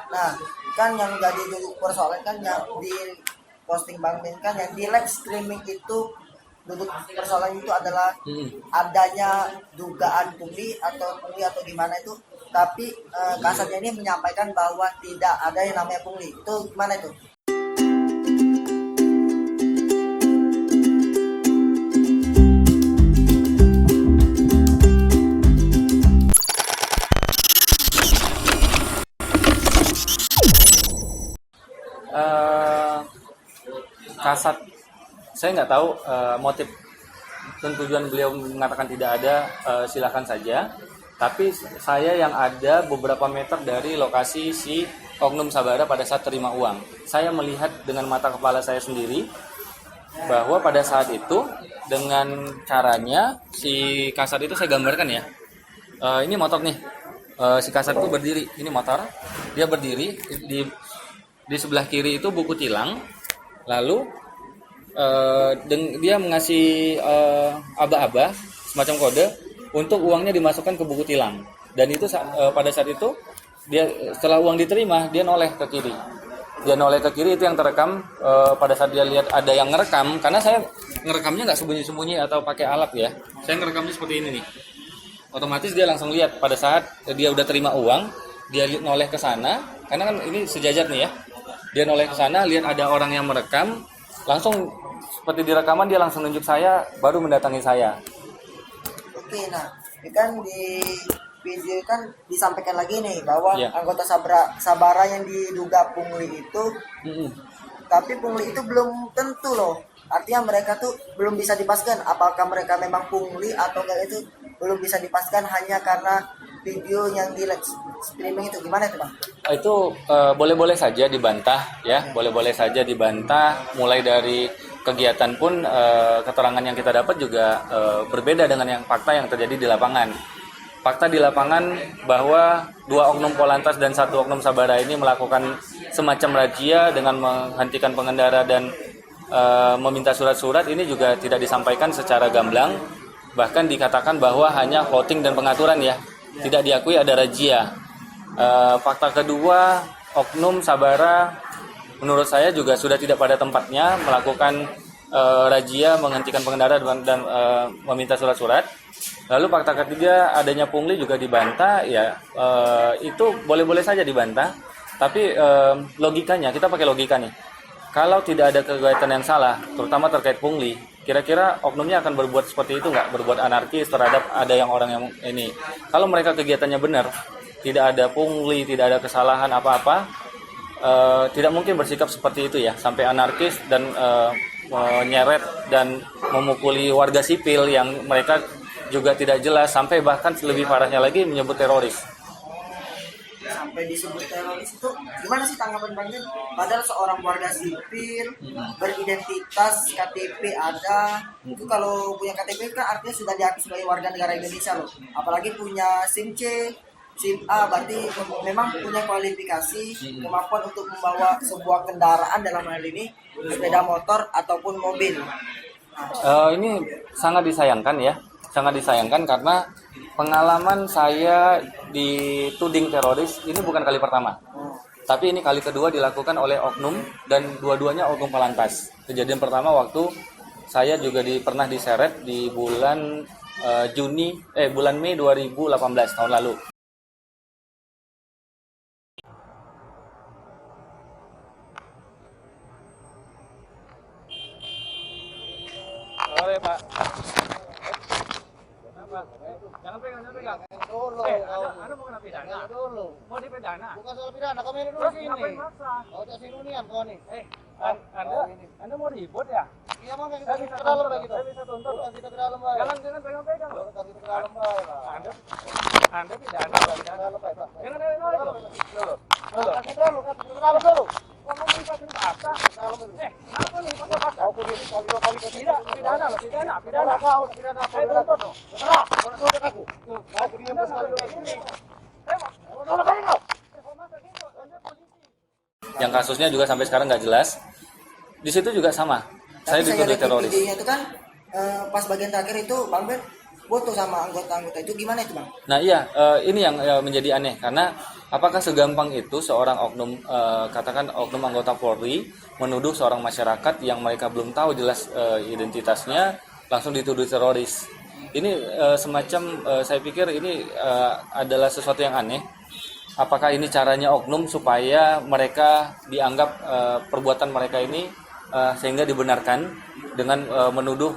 Nah, kan yang jadi duduk persoalan kan yang di posting Bang Ben kan yang di live streaming itu duduk persoalan itu adalah adanya dugaan pungli atau gimana itu, tapi kasatnya ini menyampaikan bahwa tidak ada yang namanya pungli. Itu gimana itu? Kasat, saya nggak tahu motif dan tujuan beliau mengatakan tidak ada, silakan saja. Tapi saya yang ada beberapa meter dari lokasi si Oknum Sabara pada saat terima uang, saya melihat dengan mata kepala saya sendiri bahwa pada saat itu dengan caranya si Kasat itu saya gambarkan ya. Ini motor nih, si Kasat itu berdiri, ini motor, dia berdiri di sebelah kiri itu buku tilang, lalu dia mengasih aba-aba semacam kode untuk uangnya dimasukkan ke buku tilang, dan itu pada saat itu dia setelah uang diterima dia noleh ke kiri, itu yang terekam pada saat dia lihat ada yang ngerekam, karena saya ngerekamnya nggak sembunyi-sembunyi atau pakai alat ya, saya ngerekamnya seperti ini nih, otomatis dia langsung lihat pada saat dia udah terima uang, dia noleh ke sana, karena kan ini sejajar nih ya, dia noleh ke sana lihat ada orang yang merekam, langsung seperti di rekaman dia langsung nunjuk saya, baru mendatangi saya. Oke, nah ini kan di video kan disampaikan lagi nih bahwa Ya. anggota Sabara yang diduga pungli itu, tapi pungli itu belum tentu loh. Artinya mereka tuh belum bisa dipastikan apakah mereka memang pungli atau enggak, itu belum bisa dipastikan hanya karena video yang di live streaming itu. Gimana itu Bang? Itu boleh-boleh saja dibantah ya, boleh-boleh saja dibantah, mulai dari kegiatan pun keterangan yang kita dapat juga berbeda dengan yang fakta yang terjadi di lapangan. Fakta di lapangan bahwa 2 oknum Polantas dan 1 oknum Sabara ini melakukan semacam razia dengan menghentikan pengendara dan meminta surat-surat, ini juga tidak disampaikan secara gamblang, bahkan dikatakan bahwa hanya voting dan pengaturan ya, tidak diakui ada razia. Fakta kedua, oknum Sabara menurut saya juga sudah tidak pada tempatnya melakukan razia menghentikan pengendara dan meminta surat-surat. Lalu fakta ketiga, adanya pungli juga dibantah ya, itu boleh-boleh saja dibantah, tapi logikanya, kita pakai logika nih, kalau tidak ada kegiatan yang salah terutama terkait pungli, kira-kira oknumnya akan berbuat seperti itu nggak, berbuat anarkis terhadap ada yang orang yang ini. Kalau mereka kegiatannya benar, tidak ada pungli, tidak ada kesalahan apa-apa, tidak mungkin bersikap seperti itu ya, sampai anarkis dan menyeret dan memukuli warga sipil yang mereka juga tidak jelas, sampai bahkan lebih parahnya lagi menyebut teroris. Sampai disebut teroris itu gimana sih tanggapan Bang Ben? Padahal seorang warga sipil beridentitas KTP ada, itu kalau punya KTP kan artinya sudah diakui sebagai warga negara Indonesia loh. Apalagi punya SIM C, SIM A, berarti memang punya kualifikasi kemampuan untuk membawa sebuah kendaraan, dalam hal ini sepeda motor ataupun mobil. Ini sangat disayangkan ya, sangat disayangkan karena pengalaman saya dituding teroris ini bukan kali pertama, tapi ini kali kedua dilakukan oleh oknum dan dua-duanya oknum Polantas. Kejadian pertama waktu saya juga pernah diseret di bulan Mei 2018 tahun lalu. Sore Pak. Jangan pegang. Dulu. Anda mau kena pidana? Dulu. Mau dipidana? Bukan soal pidana, kamu ini dulu Terus sini. ngapain maksa? Oh, tak sirunian kau nih. Anda mau ribut ya? Iya, Bang, kita ke dalam lagi tuh. Saya bisa tuntut. Bukan kita ke dalam, Bang. Jangan pegang-pegang loh. Bukan kita ke dalam, Bang. Anda pidana. Dalam, Bang. Jangan dulu. Kasih dulu, kasih ke dalam dulu. Ngomong pakai paksa. Apa nih pakai paksa? Kau kudu kali ke Tidak, pidana loh, pidana. Kau pidana, Saya tuntut loh. Serah, kau tuntut aku. Kau diam sekali. Tolong kali kau. Yang kasusnya juga sampai sekarang nggak jelas. Di situ juga sama. Saya Tapi dituduh lihat di teroris. videonya itu kan pas bagian terakhir itu Bang Ben foto sama anggota-anggota itu, gimana itu bang? Nah iya, ini yang menjadi aneh karena apakah segampang itu seorang oknum, katakan oknum anggota Polri menuduh seorang masyarakat yang mereka belum tahu jelas identitasnya langsung dituduh teroris. Ini semacam saya pikir ini adalah sesuatu yang aneh. Apakah ini caranya oknum supaya mereka dianggap perbuatan mereka ini sehingga dibenarkan dengan menuduh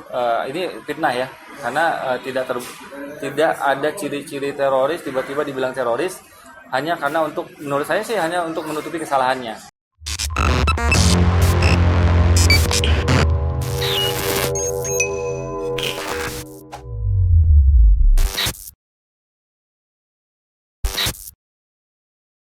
ini fitnah ya, karena tidak ada ciri-ciri teroris tiba-tiba dibilang teroris hanya karena untuk, menurut saya sih hanya untuk menutupi kesalahannya.